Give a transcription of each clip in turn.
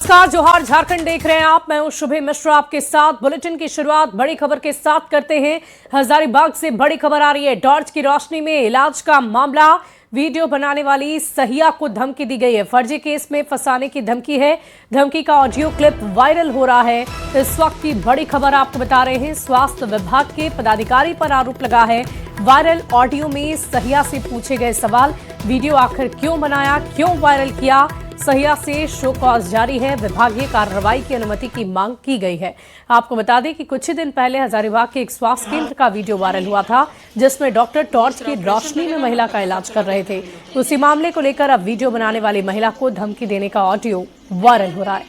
नमस्कार, जोहार झारखंड देख रहे हैं आप। मैं हूं शुभे मिश्रा आपके साथ। बुलेटिन की शुरुआत बड़ी खबर के साथ करते हैं। हजारीबाग से बड़ी खबर आ रही है। टॉर्च की रोशनी में इलाज का मामला। वीडियो बनाने वाली सहिया को धमकी दी गई है। फर्जी केस में फंसाने की धमकी है। धमकी का ऑडियो क्लिप वायरल हो रहा है। इस वक्त की बड़ी खबर आपको बता रहे हैं। स्वास्थ्य विभाग के पदाधिकारी पर आरोप लगा है। वायरल ऑडियो में सहिया से पूछे गए सवाल। वीडियो आखिर क्यों बनाया, क्यों वायरल किया। सहिया से शो कॉज जारी है। विभागीय कार्रवाई की अनुमति की मांग की गई है। आपको बता दें कि कुछ ही दिन पहले हजारीबाग के एक स्वास्थ्य केंद्र का वीडियो वायरल हुआ था, जिसमें डॉक्टर टॉर्च की रोशनी में महिला का इलाज कर रहे थे। उसी मामले को लेकर अब वीडियो बनाने वाली महिला को धमकी देने का ऑडियो वायरल हो रहा है।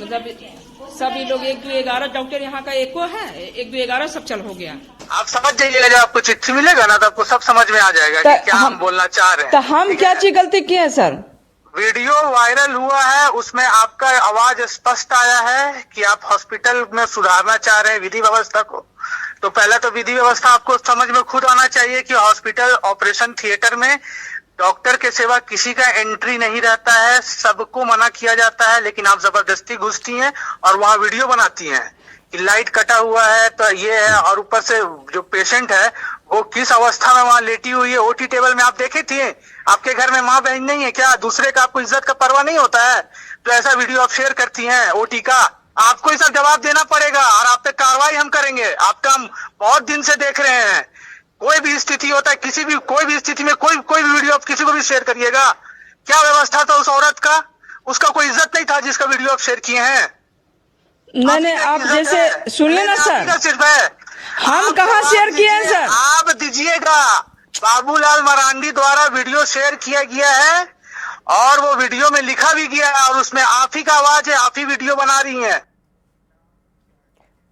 मतलब सभी लोग 1-2-11 डॉक्टर यहाँ का एको है, 1-2-11 सब चल हो गया। आप समझ जाइएगा, जब आपको चिट्ठी मिलेगा ना तो आपको सब समझ में आ जाएगा कि क्या हम बोलना चाह रहे हैं। तो हम क्या चीज गलती किए हैं सर? वीडियो वायरल हुआ है, उसमें आपका आवाज स्पष्ट आया है कि आप हॉस्पिटल में सुधारना चाह रहे हैं विधि व्यवस्था को। तो पहले तो विधि व्यवस्था आपको समझ में खुद आना चाहिए कि हॉस्पिटल ऑपरेशन थिएटर में डॉक्टर के सिवा किसी का एंट्री नहीं रहता है, सबको मना किया जाता है। लेकिन आप जबरदस्ती घुसती हैं और वहां वीडियो बनाती हैं कि लाइट कटा हुआ है तो ये है, और ऊपर से जो पेशेंट है वो किस अवस्था में वहां लेटी हुई है ओटी टेबल में आप देखे थे। आपके घर में माँ बहन नहीं है क्या? दूसरे का आपको इज्जत का परवाह नहीं होता है? तो ऐसा वीडियो आप शेयर करती हैं ओटी का। आपको इसका जवाब देना पड़ेगा और आप पे कार्रवाई हम करेंगे। आपका हम बहुत दिन से देख रहे हैं। कोई भी स्थिति होता है, कोई भी स्थिति में कोई भी वीडियो आप किसी को भी शेयर करिएगा। क्या व्यवस्था था उस औरत का? उसका कोई इज्जत नहीं था जिसका वीडियो आप शेयर किए हैं। मैंने आप जैसे सुनिए ना सर, सिर्फ है हम कहाँ शेयर किए हैं सर? आप दीजिएगा। बाबूलाल मरांडी द्वारा वीडियो शेयर किया गया है और वो वीडियो में लिखा भी गया है और उसमें आप ही का आवाज है, आप ही वीडियो बना रही हैं।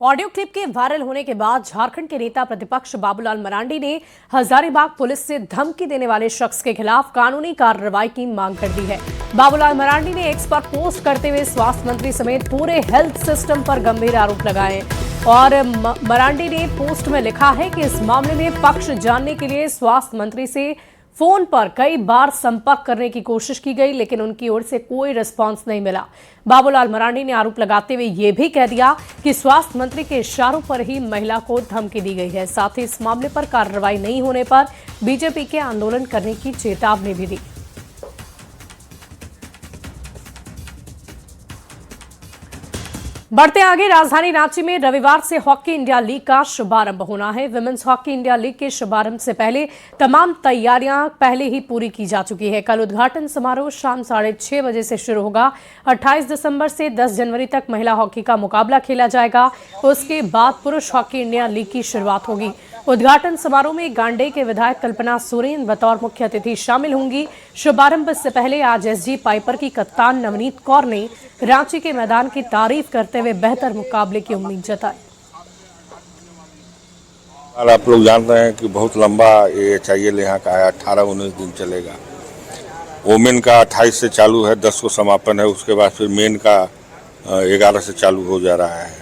ऑडियो क्लिप के वायरल होने के बाद झारखंड के नेता प्रतिपक्ष बाबूलाल मरांडी ने हजारीबाग पुलिस से धमकी देने वाले शख्स के खिलाफ कानूनी कार्रवाई की मांग कर दी है। बाबूलाल मरांडी ने एक्स पर पोस्ट करते हुए स्वास्थ्य मंत्री समेत पूरे हेल्थ सिस्टम पर गंभीर आरोप लगाए और मरांडी ने पोस्ट में लिखा है कि इस मामले में पक्ष जानने के लिए स्वास्थ्य मंत्री से फोन पर कई बार संपर्क करने की कोशिश की गई, लेकिन उनकी ओर से कोई रिस्पांस नहीं मिला। बाबूलाल मरांडी ने आरोप लगाते हुए यह भी कह दिया कि स्वास्थ्य मंत्री के इशारों पर ही महिला को धमकी दी गई है। साथ ही इस मामले पर कार्रवाई नहीं होने पर बीजेपी के आंदोलन करने की चेतावनी भी दी। बढ़ते आगे, राजधानी रांची में रविवार से हॉकी इंडिया लीग का शुभारंभ होना है। विमेंस हॉकी इंडिया लीग के शुभारंभ से पहले तमाम तैयारियां पहले ही पूरी की जा चुकी है। कल उद्घाटन समारोह शाम 6:30 बजे से शुरू होगा। 28 दिसंबर से 10 जनवरी तक महिला हॉकी का मुकाबला खेला जाएगा। उसके बाद पुरुष हॉकी इंडिया लीग की शुरुआत होगी। उद्घाटन समारोह में गांडे के विधायक कल्पना सोरेन बतौर मुख्य अतिथि शामिल होंगी। शुभारंभ से पहले आज एसजी पाइपर की कप्तान नवनीत कौर ने रांची के मैदान की तारीफ करते हुए बेहतर मुकाबले की उम्मीद जताई। आप लोग जान रहे हैं कि बहुत लंबा ये चाहिए यहाँ का है, 18-19 दिन चलेगा। वोमेन का 28 से चालू है, 10 को समापन है। उसके बाद फिर मेन का 11 से चालू हो जा रहा है।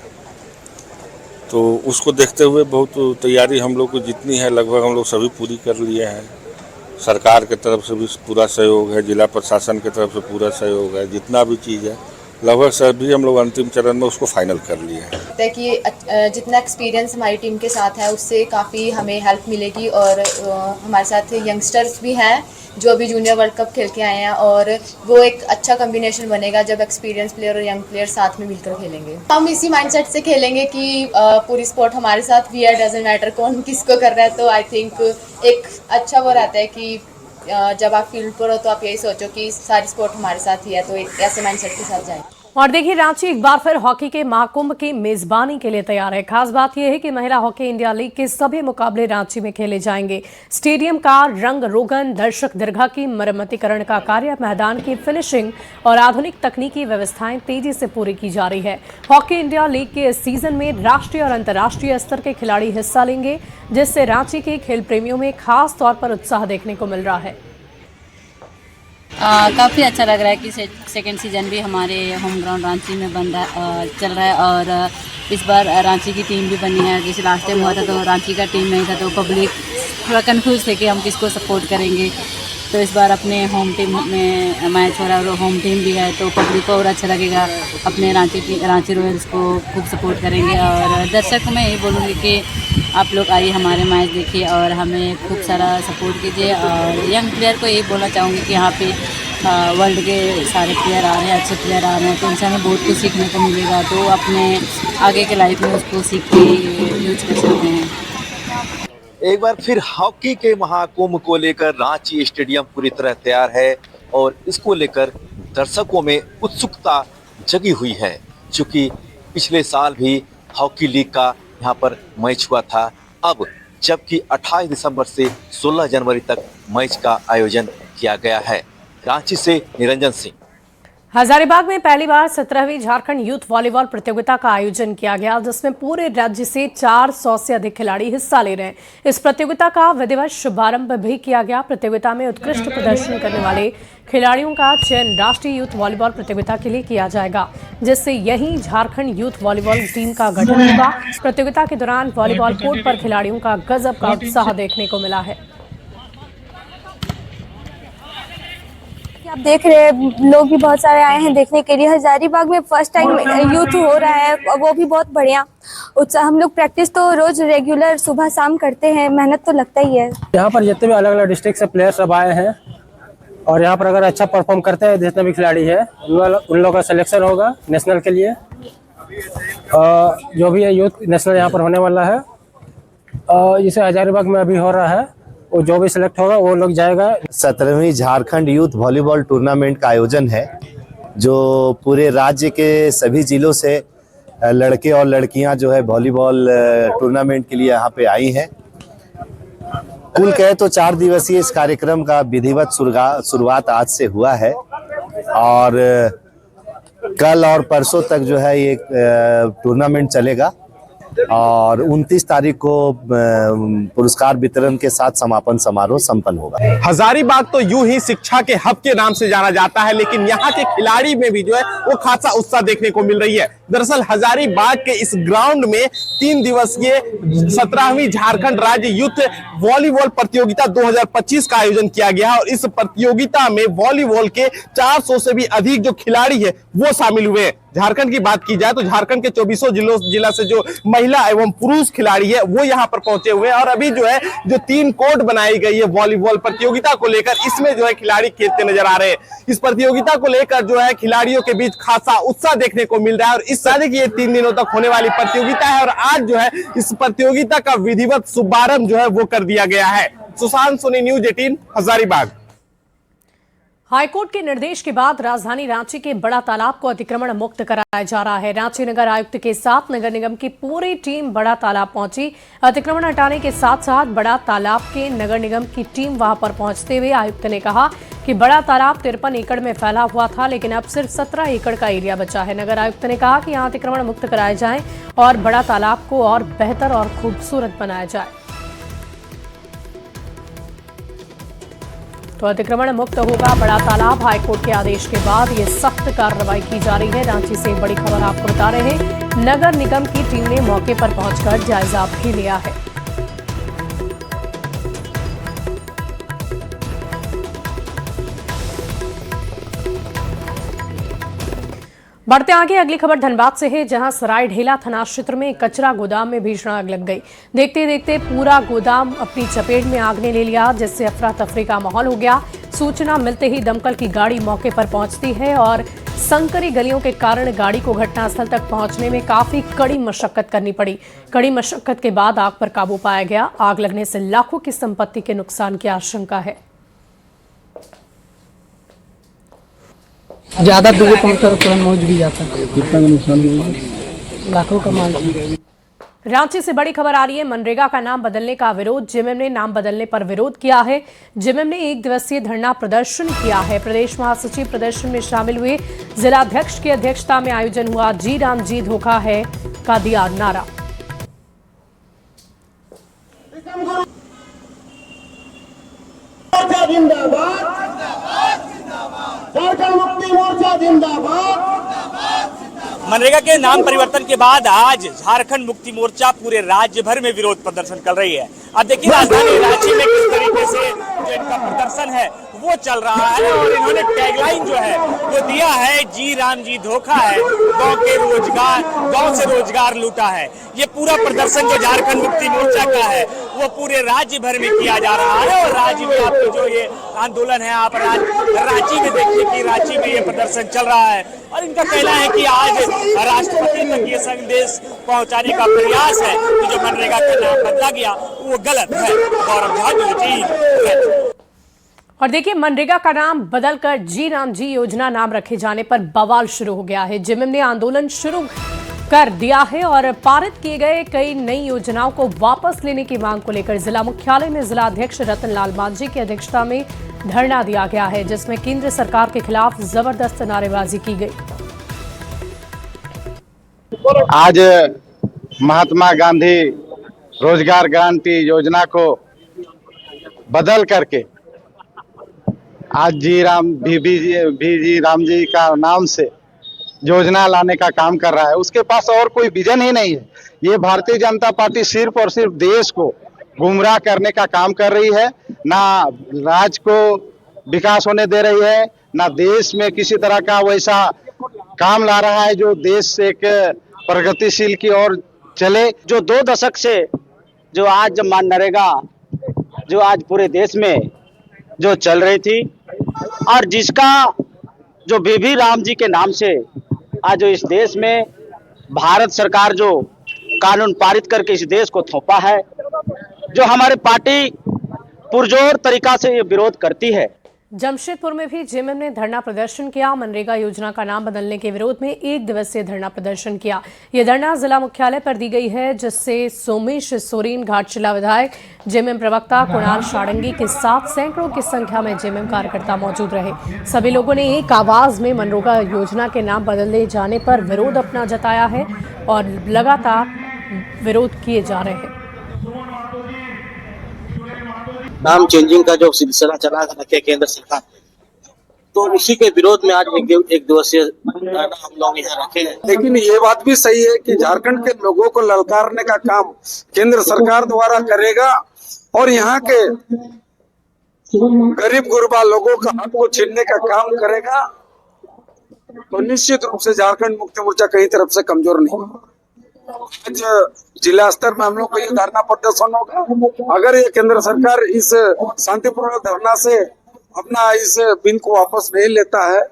तो उसको देखते हुए बहुत तैयारी हम लोग को जितनी है लगभग हम लोग सभी पूरी कर लिए हैं। सरकार की तरफ से भी पूरा सहयोग है, जिला प्रशासन की तरफ से पूरा सहयोग है। जितना भी चीज़ है लगभग सभी हम लोग अंतिम चरण में उसको फाइनल कर लिए हैं। कि जितना एक्सपीरियंस हमारी टीम के साथ है उससे काफ़ी हमें हेल्प मिलेगी और हमारे साथ यंगस्टर्स भी हैं जो अभी जूनियर वर्ल्ड कप खेल के आए हैं और वो एक अच्छा कॉम्बिनेशन बनेगा जब एक्सपीरियंस प्लेयर और यंग प्लेयर साथ में मिलकर खेलेंगे। हम इसी माइंडसेट से खेलेंगे कि पूरी स्पोर्ट हमारे साथ भी है, डजंट मैटर कौन किसको कर रहा है। तो आई थिंक एक अच्छा वो रहता है कि जब आप फील्ड पर हो तो आप यही सोचो कि सारी स्पोर्ट हमारे साथ ही है, तो एक ऐसे माइंडसेट के साथ जाए। और देखिए, रांची एक बार फिर हॉकी के महाकुंभ की मेजबानी के लिए तैयार है। खास बात यह है कि महिला हॉकी इंडिया लीग के सभी मुकाबले रांची में खेले जाएंगे। स्टेडियम का रंग रोगन, दर्शक दीर्घा की मरम्मतीकरण का कार्य, मैदान की फिनिशिंग और आधुनिक तकनीकी व्यवस्थाएं तेजी से पूरी की जा रही है। हॉकी इंडिया लीग के इस सीजन में राष्ट्रीय और अंतर्राष्ट्रीय स्तर के खिलाड़ी हिस्सा लेंगे, जिससे रांची के खेल प्रेमियों में खास तौर पर उत्साह देखने को मिल रहा है। काफ़ी अच्छा लग रहा है कि सेकेंड सीज़न भी हमारे होम ग्राउंड रांची में चल रहा है और इस बार रांची की टीम भी बनी है। जैसे लास्ट टाइम हुआ था तो रांची का टीम नहीं था तो पब्लिक थोड़ा कंफ्यूज थे कि हम किसको सपोर्ट करेंगे। तो इस बार अपने होम टीम में मैच हो रहा है और होम टीम भी है, तो पब्लिक को और अच्छा लगेगा। अपने रांची रॉयल्स को खूब सपोर्ट करेंगे और दर्शक को मैं यही बोलूँगी कि आप लोग आइए हमारे मैच देखिए और हमें खूब सारा सपोर्ट कीजिए। और यंग प्लेयर को यही बोलना चाहूँगी कि यहाँ पे वर्ल्ड के सारे प्लेयर आ रहे हैं, अच्छे प्लेयर आ रहे हैं, तो उनसे हमें बहुत कुछ सीखने को मिलेगा, तो अपने आगे के लाइफ में उसको सीख के यूज कर सकते हैं। एक बार फिर हॉकी के महाकुंभ को लेकर रांची स्टेडियम पूरी तरह तैयार है और इसको लेकर दर्शकों में उत्सुकता जगी हुई है, क्योंकि पिछले साल भी हॉकी लीग का यहाँ पर मैच हुआ था। अब जबकि 28 दिसंबर से 16 जनवरी तक मैच का आयोजन किया गया है। रांची से निरंजन सिंह। हजारीबाग में पहली बार 17वीं झारखंड यूथ वॉलीबॉल प्रतियोगिता का आयोजन किया गया, जिसमें पूरे राज्य से 400 से अधिक खिलाड़ी हिस्सा ले रहे हैं। इस प्रतियोगिता का विधिवत शुभारंभ भी किया गया। प्रतियोगिता में उत्कृष्ट प्रदर्शन करने वाले खिलाड़ियों का चयन राष्ट्रीय यूथ वॉलीबॉल प्रतियोगिता के लिए किया जाएगा, जिससे यहीं झारखंड यूथ वॉलीबॉल टीम का गठन होगा। प्रतियोगिता के दौरान वॉलीबॉल कोर्ट पर खिलाड़ियों का गजब का उत्साह देखने को मिला है। आप देख रहे हैं लोग भी बहुत सारे आए हैं देखने के लिए। हजारीबाग में फर्स्ट टाइम यूथ हो रहा है, वो भी बहुत बढ़िया उत्साह। हम लोग प्रैक्टिस तो रोज रेगुलर सुबह शाम करते हैं, मेहनत तो लगता ही है। यहाँ पर जितने भी अलग अलग डिस्ट्रिक्ट से प्लेयर सब आए हैं और यहाँ पर अगर अच्छा परफॉर्म करते हैं जितने भी खिलाड़ी है उन लोगों का सिलेक्शन होगा नेशनल के लिए। जो भी है यूथ नेशनल यहाँ पर होने वाला है, जिसे हजारीबाग में अभी हो रहा है, वो जो भी सिलेक्ट होगा वो लोग जाएगा। 17वीं झारखंड यूथ वॉलीबॉल टूर्नामेंट का आयोजन है, जो पूरे राज्य के सभी जिलों से लड़के और लड़कियां जो है वॉलीबॉल टूर्नामेंट के लिए यहाँ पे आई हैं। कुल कहे तो 4 दिवसीय इस कार्यक्रम का विधिवत शुरुआत आज से हुआ है और कल और परसों तक जो है ये टूर्नामेंट चलेगा और 29 तारीख को पुरस्कार वितरण के साथ समापन समारोह संपन्न होगा। हजारीबाग तो यूं ही शिक्षा के हब के नाम से जाना जाता है, लेकिन यहाँ के खिलाड़ी में भी जो है वो खासा उत्साह देखने को मिल रही है। दरअसल हजारीबाग के इस ग्राउंड में 3 दिवसीय 17वीं झारखंड राज्य यूथ वॉलीबॉल प्रतियोगिता 2025 का आयोजन किया गया और इस प्रतियोगिता में वॉलीबॉल के 400 से भी अधिक जो खिलाड़ी है वो शामिल हुए हैं। झारखंड की बात की जाए तो झारखंड के 24 जिला से जो महिला एवं पुरुष खिलाड़ी है वो यहाँ पर पहुंचे हुए हैं और अभी जो है जो 3 कोर्ट बनाई गई है वॉलीबॉल प्रतियोगिता को लेकर, इसमें जो है खिलाड़ी खेलते नजर आ रहे हैं। इस प्रतियोगिता को लेकर जो है खिलाड़ियों के बीच खासा उत्साह देखने को मिल रहा है और इस साल की ये 3 दिनों तक होने वाली प्रतियोगिता है और आज जो है इस प्रतियोगिता का विधिवत शुभारंभ जो है वो कर दिया गया है। सुशांत सोनी, न्यूज 18, हजारीबाग। हाईकोर्ट के निर्देश के बाद राजधानी रांची के बड़ा तालाब को अतिक्रमण मुक्त कराया जा रहा है। रांची नगर आयुक्त के साथ नगर निगम की पूरी टीम बड़ा तालाब पहुंची। अतिक्रमण हटाने के साथ साथ बड़ा तालाब के नगर निगम की टीम वहां पर पहुंचते हुए आयुक्त ने कहा कि बड़ा तालाब 53 एकड़ में फैला हुआ था, लेकिन अब सिर्फ 17 एकड़ का एरिया बचा है। नगर आयुक्त ने कहा कि यहां अतिक्रमण मुक्त कराए जाएं और बड़ा तालाब को और बेहतर और खूबसूरत बनाया जाए। तो अतिक्रमण मुक्त होगा बड़ा तालाब। हाईकोर्ट के आदेश के बाद ये सख्त कार्रवाई की जा रही है। रांची से बड़ी खबर आपको बता रहे हैं, नगर निगम की टीम ने मौके पर पहुंचकर जायजा भी लिया है। बढ़ते आगे, अगली खबर धनबाद से है, जहां सरायढेला थाना क्षेत्र में कचरा गोदाम में भीषण आग लग गई। देखते देखते पूरा गोदाम अपनी चपेट में आग ने ले लिया, जिससे अफरा तफरी का माहौल हो गया। सूचना मिलते ही दमकल की गाड़ी मौके पर पहुंचती है और संकरी गलियों के कारण गाड़ी को घटनास्थल तक पहुंचने में काफी कड़ी मशक्कत करनी पड़ी। कड़ी मशक्कत के बाद आग पर काबू पाया गया। आग लगने से लाखों की संपत्ति के नुकसान की आशंका है। ज्यादा दूर पहुंचकर मौज भी जाता है। कितना नुकसान हुआ? लाखों का माल। रांची से बड़ी खबर आ रही है, मनरेगा का नाम बदलने का विरोध। जेएमएम ने नाम बदलने पर विरोध किया है। जेएमएम ने 1 दिवसीय धरना प्रदर्शन किया है। प्रदेश महासचिव प्रदर्शन में शामिल हुए। जिलाध्यक्ष की अध्यक्षता में आयोजन हुआ। जी राम जी धोखा है का दिया नारा। मनरेगा के नाम परिवर्तन के बाद आज झारखंड मुक्ति मोर्चा पूरे राज्य भर में विरोध प्रदर्शन कर रही है। अब देखिए राजधानी रांची में किस तरीके से जो इनका प्रदर्शन है वो चल रहा है। और इन्होंने टैगलाइन जो है वो दिया है, जी राम जी धोखा है, गांव से रोजगार लूटा है। ये पूरा प्रदर्शन जो झारखंड मुक्ति मोर्चा का है वो पूरे राज्य भर में किया जा रहा है। और राज्य में आपको जो ये आंदोलन है, आप रांची में देखिए कि रांची में ये प्रदर्शन चल रहा है। और इनका कहना है कि आज राष्ट्रपति तक ये संदेश पहुंचाने का प्रयास है कि जो मनरेगा का नाम बदला गया वो गलत है। गौरव झा। और देखिए, मनरेगा का नाम बदलकर जी राम जी योजना नाम रखे जाने पर बवाल शुरू हो गया है। जेएमएम ने आंदोलन शुरू कर दिया है और पारित किए गए कई नई योजनाओं को वापस लेने की मांग को लेकर जिला मुख्यालय में जिला अध्यक्ष रतन लाल मांझी की अध्यक्षता में धरना दिया गया है, जिसमें केंद्र सरकार के खिलाफ जबरदस्त नारेबाजी की गई। आज महात्मा गांधी रोजगार गारंटी योजना को बदल करके आज जी राम जी का नाम से योजना लाने का काम कर रहा है। उसके पास और कोई विजन ही नहीं है। ये भारतीय जनता पार्टी सिर्फ और सिर्फ देश को गुमराह करने का काम कर रही है। ना राज्य को विकास होने दे रही है, ना देश में किसी तरह का वैसा काम ला रहा है जो देश एक प्रगतिशील की ओर चले। जो 2 दशक से जो आज मनरेगा जो आज पूरे देश में जो चल रही थी और जिसका जो बीबी राम जी के नाम से आज जो इस देश में भारत सरकार जो कानून पारित करके इस देश को थोपा है, जो हमारी पार्टी पुरजोर तरीका से ये विरोध करती है। जमशेदपुर में भी जेएमएम ने धरना प्रदर्शन किया। मनरेगा योजना का नाम बदलने के विरोध में 1 दिवसीय धरना प्रदर्शन किया। यह धरना जिला मुख्यालय पर दी गई है, जिससे सोमेश सोरेन, घाटशिला विधायक, जेएमएम प्रवक्ता कुणाल शाडंगी के साथ सैकड़ों की संख्या में जेएमएम कार्यकर्ता मौजूद रहे। सभी लोगों ने एक आवाज में मनरेगा योजना के नाम बदले जाने पर विरोध अपना जताया है और लगातार विरोध किए जा रहे हैं। नाम चेंजिंग का जो सिलसिला चला रखे केंद्र सरकार, तो उसी के विरोध में आज एक दिवसीय धरना हम लोग यहाँ रखे हैं। लेकिन ये बात भी सही है कि झारखंड के लोगों को ललकारने का काम केंद्र सरकार द्वारा करेगा और यहाँ के गरीब गुरबा लोगों का हक को छीनने का काम करेगा, तो निश्चित रूप से झारखंड मुक्ति मोर्चा कहीं तरफ से कमजोर नहीं। आज जिला स्तर में हम लोग को ये धरना प्रदर्शन होगा। अगर ये केंद्र सरकार इस शांतिपूर्ण धरना से अपना इस बिल को वापस नहीं लेता है,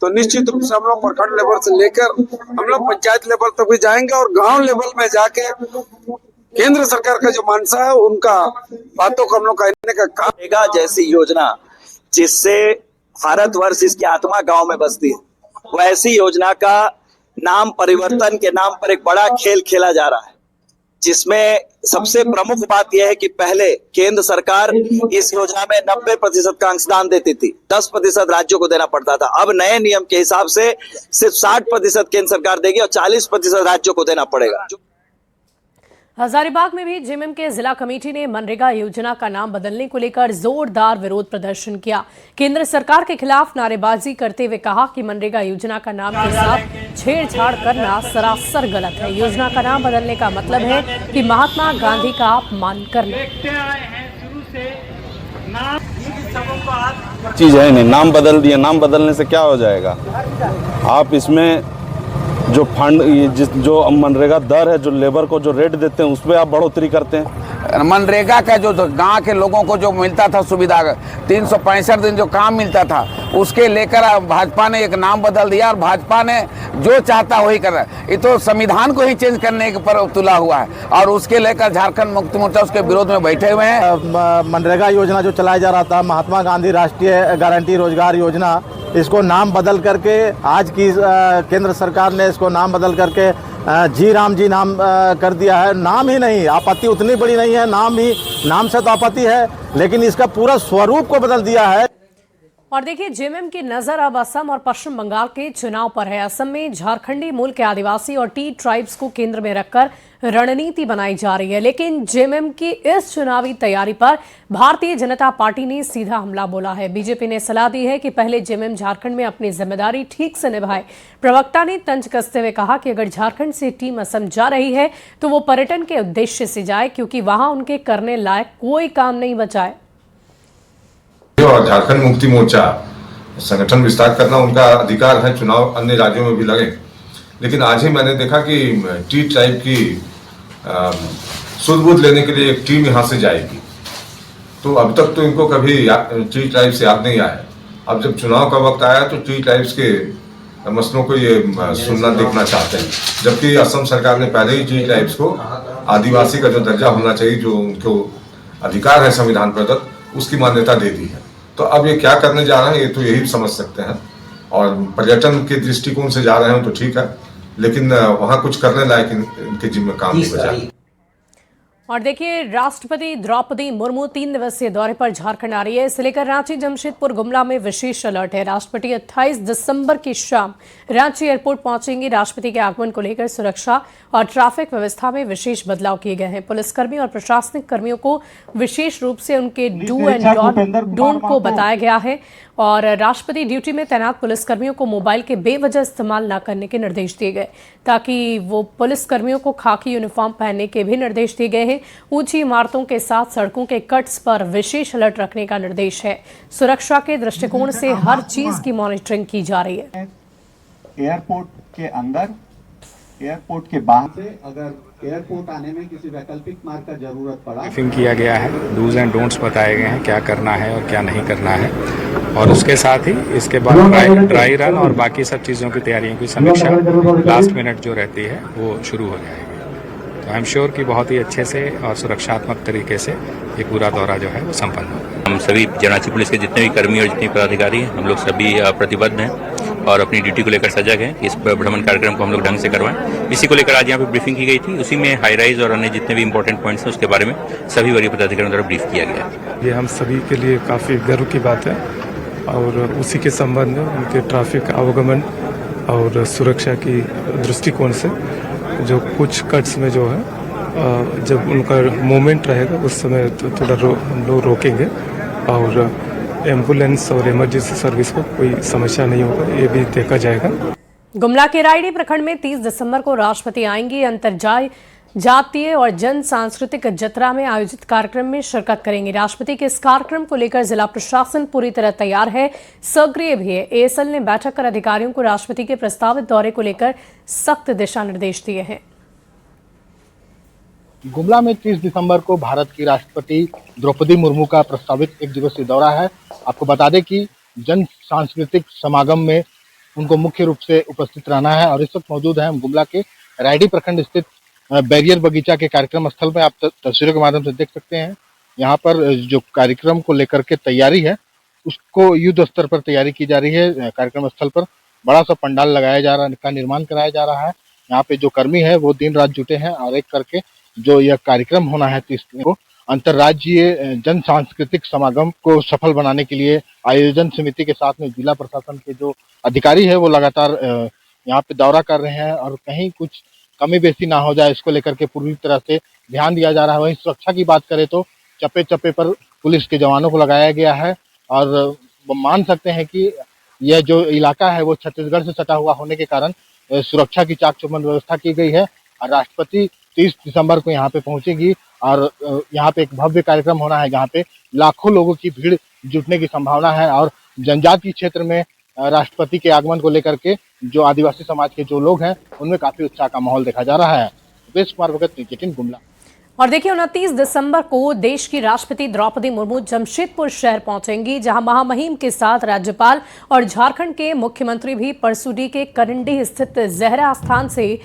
तो निश्चित रूप से हम लोग प्रखंड लेवल से लेकर हम लोग पंचायत लेवल तक भी जाएंगे और गांव लेवल में जाके केंद्र सरकार का जो मानसा है उनका बातों को हम लोग कहने का काम। जैसी योजना जिससे भारतवर्ष इसकी आत्मा गाँव में बसती है, वैसी योजना का नाम परिवर्तन के नाम पर एक बड़ा खेल खेला जा रहा है, जिसमें सबसे प्रमुख बात यह है कि पहले केंद्र सरकार इस योजना में 90% का अंशदान देती थी, 10% राज्यों को देना पड़ता था। अब नए नियम के हिसाब से सिर्फ 60% केंद्र सरकार देगी और 40% राज्यों को देना पड़ेगा। हजारीबाग में भी जेएमएम के जिला कमेटी ने मनरेगा योजना का नाम बदलने को लेकर जोरदार विरोध प्रदर्शन किया। केंद्र सरकार के खिलाफ नारेबाजी करते हुए कहा कि मनरेगा योजना का नाम के साथ छेड़छाड़ करना सरासर गलत है। योजना का नाम बदलने का मतलब है कि महात्मा गांधी का अपमान करना। चीज है नहीं, नाम बदल दिया, नाम बदलने से क्या हो जाएगा? आप इसमें जो फंड जो मनरेगा दर है, जो लेबर को जो रेट देते हैं, उस पर आप बढ़ोतरी करते हैं। मनरेगा का जो गांव के लोगों को जो मिलता था सुविधा, 365 दिन जो काम मिलता था, उसके लेकर भाजपा ने एक नाम बदल दिया और भाजपा ने जो चाहता वही कर रहा है। ये तो संविधान को ही चेंज करने के पर तुला हुआ है और उसके लेकर झारखंड मुक्ति मोर्चा उसके विरोध में बैठे हुए हैं। मनरेगा योजना जो चलाया जा रहा था, महात्मा गांधी राष्ट्रीय गारंटी रोजगार योजना, इसको नाम बदल करके आज की केंद्र सरकार ने इसको नाम बदल करके जी राम जी नाम कर दिया है। नाम ही नहीं, आपत्ति उतनी बड़ी नहीं है, नाम से तो आपत्ति है, लेकिन इसका पूरा स्वरूप को बदल दिया है। और देखिए, जेएमएम की नजर अब असम और पश्चिम बंगाल के चुनाव पर है। असम में झारखंडी मूल के आदिवासी और टी ट्राइब्स को केंद्र में रखकर रणनीति बनाई जा रही है, लेकिन जेएमएम की इस चुनावी तैयारी पर भारतीय जनता पार्टी ने सीधा हमला बोला है। बीजेपी ने सलाह दी है कि पहले जेएमएम झारखंड में अपनी जिम्मेदारी ठीक से निभाए। प्रवक्ता ने तंज कसते हुए कहा कि अगर झारखंड से टीम असम जा रही है तो वो पर्यटन के उद्देश्य से जाए, क्योंकि वहां उनके करने लायक कोई काम नहीं बचा है। और झारखंड मुक्ति मोर्चा संगठन विस्तार करना उनका अधिकार है, चुनाव अन्य राज्यों में भी लड़े। लेकिन आज ही मैंने देखा कि टी ट्राइब की सुध-बुध लेने के लिए एक टीम यहाँ से जाएगी। तो अब तक तो इनको कभी टी ट्राइब से याद नहीं आया। अब जब चुनाव का वक्त आया तो टी ट्राइब्स के मसलों को ये सुनना देखना चाहते हैं, जबकि असम सरकार ने पहले ही टी ट्राइब्स को आदिवासी का जो दर्जा होना चाहिए, जो उनको अधिकार है संविधान प्रदत्त, उसकी मान्यता दे दी है। तो अब ये क्या करने जा रहे हैं ये तो यही समझ सकते हैं। और पर्यटन के दृष्टिकोण से जा रहे हैं तो ठीक है, लेकिन वहाँ कुछ करने लायक इनके जिम्मे काम नहीं बचा। और देखिए, राष्ट्रपति द्रौपदी मुर्मू 3 दिवसीय दौरे पर झारखंड आ रही है। इसे लेकर रांची, जमशेदपुर, गुमला में विशेष अलर्ट है। राष्ट्रपति 28 दिसंबर की शाम रांची एयरपोर्ट पहुंचेंगी। राष्ट्रपति के आगमन को लेकर सुरक्षा और ट्रैफिक व्यवस्था में विशेष बदलाव किए गए हैं। पुलिसकर्मी और प्रशासनिक कर्मियों को विशेष रूप से उनके डू एंड डोंट को बताया गया है और राष्ट्रपति ड्यूटी में तैनात पुलिसकर्मियों को मोबाइल के बेवजह इस्तेमाल न करने के निर्देश दिए गए, ताकि वो पुलिसकर्मियों को खाकी यूनिफॉर्म पहनने के भी निर्देश दिए गए हैं। ऊंची इमारतों के साथ सड़कों के कट्स पर विशेष अलर्ट रखने का निर्देश है। सुरक्षा के दृष्टिकोण से हर चीज की मॉनिटरिंग की जा रही है। एयरपोर्ट के अंदर, एयरपोर्ट के बाहर से अगर एयरपोर्ट आने में किसी वैकल्पिक मार्ग का जरूरत पड़ा, ब्रीफिंग किया गया है, डूज एंड डोंट्स बताए गए हैं, क्या करना है और क्या नहीं करना है। और उसके साथ ही इसके बाद ड्राई रन और बाकी सब चीज़ों की तैयारियों की समीक्षा लास्ट मिनट जो रहती है वो शुरू हो जाएगी। तो आई एम श्योर कि बहुत ही अच्छे से और सुरक्षात्मक तरीके से ये पूरा दौरा जो है वो संपन्न होगा। हम सभी रांची पुलिस के जितने भी कर्मी और जितने पदाधिकारी हैं, हम लोग सभी प्रतिबद्ध हैं और अपनी ड्यूटी को लेकर सजग हैं। इस भ्रमण कार्यक्रम को हम लोग ढंग से करवाएं। इसी को लेकर आज यहाँ पे ब्रीफिंग की गई थी। उसी में हाई राइज और अन्य जितने भी इंपॉर्टेंट पॉइंट्स हैं उसके बारे में सभी वरीय पदाधिकारियों द्वारा ब्रीफ किया गया है। ये हम सभी के लिए काफ़ी गर्व की बात है और उसी के संबंध में उनके ट्रैफिक आवागमन और सुरक्षा की दृष्टिकोण से जो कुछ कट्स में जो है जब उनका मूवमेंट रहेगा उस समय तो थोड़ा हम लोग रोकेंगे और एम्बुलेंस और इमरजेंसी सर्विस को कोई समस्या नहीं होगा, ये भी देखा जाएगा। गुमला के रायडी प्रखंड में 30 दिसंबर को राष्ट्रपति आएंगे। जातीय और जन सांस्कृतिक जतरा में आयोजित कार्यक्रम में शिरकत करेंगे। राष्ट्रपति के इस कार्यक्रम को लेकर जिला प्रशासन पूरी तरह तैयार है, सक्रिय भी है। एएसएल ने बैठक कर अधिकारियों को राष्ट्रपति के प्रस्तावित दौरे को लेकर सख्त दिशा निर्देश दिए हैं। गुमला में 30 दिसंबर को भारत की राष्ट्रपति द्रौपदी मुर्मू का प्रस्तावित 1 दिवसीय दौरा है। आपको बता दें कि जन सांस्कृतिक समागम में उनको मुख्य रूप से उपस्थित रहना है और इस वक्त मौजूद है हम गुमला के रायडी प्रखंड स्थित बैरियर बगीचा के कार्यक्रम स्थल में। आप तस्वीरों के माध्यम से देख सकते हैं यहाँ पर जो कार्यक्रम को लेकर के तैयारी है उसको युद्ध स्तर पर तैयारी की जा रही है। कार्यक्रम स्थल पर बड़ा सा पंडाल लगाया जा रहा है, का निर्माण कराया जा रहा है। यहाँ पे जो कर्मी है वो दिन रात जुटे हैं और एक करके जो यह कार्यक्रम होना है 30 को अंतर्राज्यीय जन सांस्कृतिक समागम को सफल बनाने के लिए आयोजन समिति के साथ में जिला प्रशासन के जो अधिकारी है वो लगातार यहाँ पे दौरा कर रहे हैं और कहीं कुछ कमी बेसी ना हो जाए इसको लेकर के पूरी तरह से ध्यान दिया जा रहा है। वहीं सुरक्षा की बात करें तो चप्पे चप्पे पर पुलिस के जवानों को लगाया गया है और मान सकते हैं कि यह जो इलाका है वो छत्तीसगढ़ से सटा हुआ होने के कारण सुरक्षा की चाक चौबंद व्यवस्था की गई है। और राष्ट्रपति 30 दिसंबर को यहाँ पे पहुंचेगी और यहाँ पे एक भव्य कार्यक्रम होना है जहाँ पे लाखों लोगों की भीड़ जुटने की संभावना है। और जनजातीय क्षेत्र में राष्ट्रपति के आगमन को लेकर के जो आदिवासी समाज के जो लोग हैं उनमें काफी उत्साह का माहौल देखा जा रहा है। रुपेश कुमार भगत, न्यूज़ 18 गुमला। और देखिए, 29 दिसंबर को देश की राष्ट्रपति द्रौपदी मुर्मू जमशेदपुर शहर पहुंचेंगी, जहां महामहिम के साथ राज्यपाल और झारखंड के मुख्यमंत्री भी परसुडी के करंडी स्थित जहरा स्थान से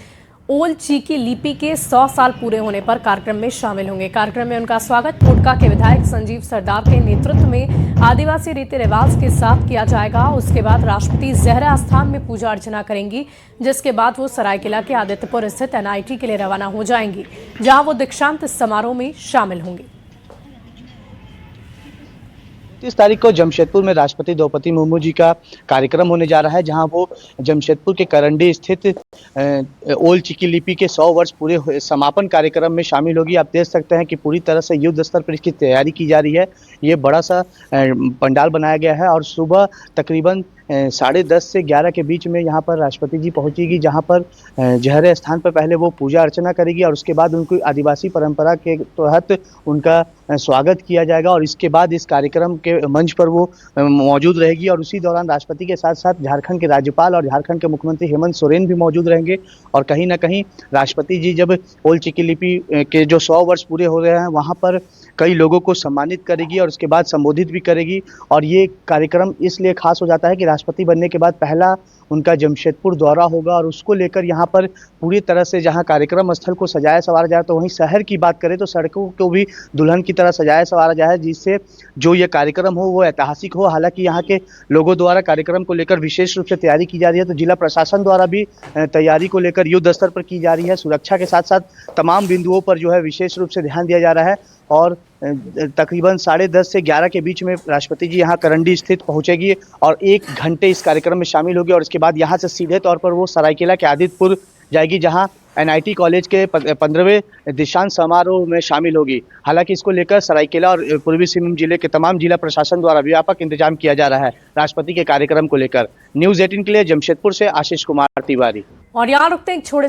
ओल चीकी लिपि के 100 साल पूरे होने पर कार्यक्रम में शामिल होंगे। कार्यक्रम में उनका स्वागत कोटका के विधायक संजीव सरदार के नेतृत्व में आदिवासी रीति रिवाज के साथ किया जाएगा। उसके बाद राष्ट्रपति जहरा स्थान में पूजा अर्चना करेंगी, जिसके बाद वो सरायकेला के आदित्यपुर स्थित एनआईटी के लिए रवाना हो जाएंगी, जहां वो दीक्षांत समारोह में शामिल होंगी। 30 तारीख को जमशेदपुर में राष्ट्रपति द्रौपदी मुर्मू जी का कार्यक्रम होने जा रहा है, जहां वो जमशेदपुर के करंडी स्थित ओल चीकी लिपि के 100 वर्ष पूरे समापन कार्यक्रम में शामिल होगी। आप देख सकते हैं कि पूरी तरह से युद्ध स्तर पर इसकी तैयारी की जा रही है। ये बड़ा सा पंडाल बनाया गया है और सुबह तकरीबन 10:30 से 11 के बीच में यहाँ पर राष्ट्रपति जी पहुँचेगी, जहाँ पर जहरे स्थान पर पहले वो पूजा अर्चना करेगी और उसके बाद उनकी आदिवासी परंपरा के तहत उनका स्वागत किया जाएगा और इसके बाद इस कार्यक्रम के मंच पर वो मौजूद रहेगी। और उसी दौरान राष्ट्रपति के साथ साथ झारखंड के राज्यपाल और झारखंड के मुख्यमंत्री हेमंत सोरेन भी मौजूद रहेंगे। और कहीं ना कहीं राष्ट्रपति जी जब ओल्ड चिकी लिपि के जो 100 वर्ष पूरे हो रहे हैं वहाँ पर कई लोगों को सम्मानित करेगी और उसके बाद संबोधित भी करेगी। और ये कार्यक्रम इसलिए खास हो जाता है कि राष्ट्रपति बनने के बाद पहला उनका जमशेदपुर दौरा होगा और उसको लेकर यहाँ पर पूरी तरह से जहाँ कार्यक्रम स्थल को सजाया संवारा जाए, तो वहीं शहर की बात करें तो सड़कों को भी दुल्हन की तरह सजाया संवारा जाए, जिससे जो ये कार्यक्रम हो वो ऐतिहासिक हो। हालांकि यहाँ के लोगों द्वारा कार्यक्रम को लेकर विशेष रूप से तैयारी की जा रही है, तो जिला प्रशासन द्वारा भी तैयारी को लेकर युद्ध स्तर पर की जा रही है। सुरक्षा के साथ साथ तमाम बिंदुओं पर जो है विशेष रूप से ध्यान दिया जा रहा है। और तकरीबन 10:30 से 11 के बीच में राष्ट्रपति जी यहाँ करंडी स्थित पहुँचेगी और 1 घंटे इस कार्यक्रम में शामिल होगी और इसके बाद यहाँ से सीधे तौर पर वो सरायकेला के आदित्यपुर जाएगी, जहाँ NIT कॉलेज के 15वें दीक्षांत समारोह में शामिल होगी। हालांकि इसको लेकर सरायकेला और पूर्वी सिंहभूम जिले के तमाम जिला प्रशासन द्वारा व्यापक इंतजाम किया जा रहा है राष्ट्रपति के कार्यक्रम को लेकर। न्यूज़ 18 के लिए जमशेदपुर से आशीष कुमार तिवारी। और यहाँ रुकते हैं एक छोटे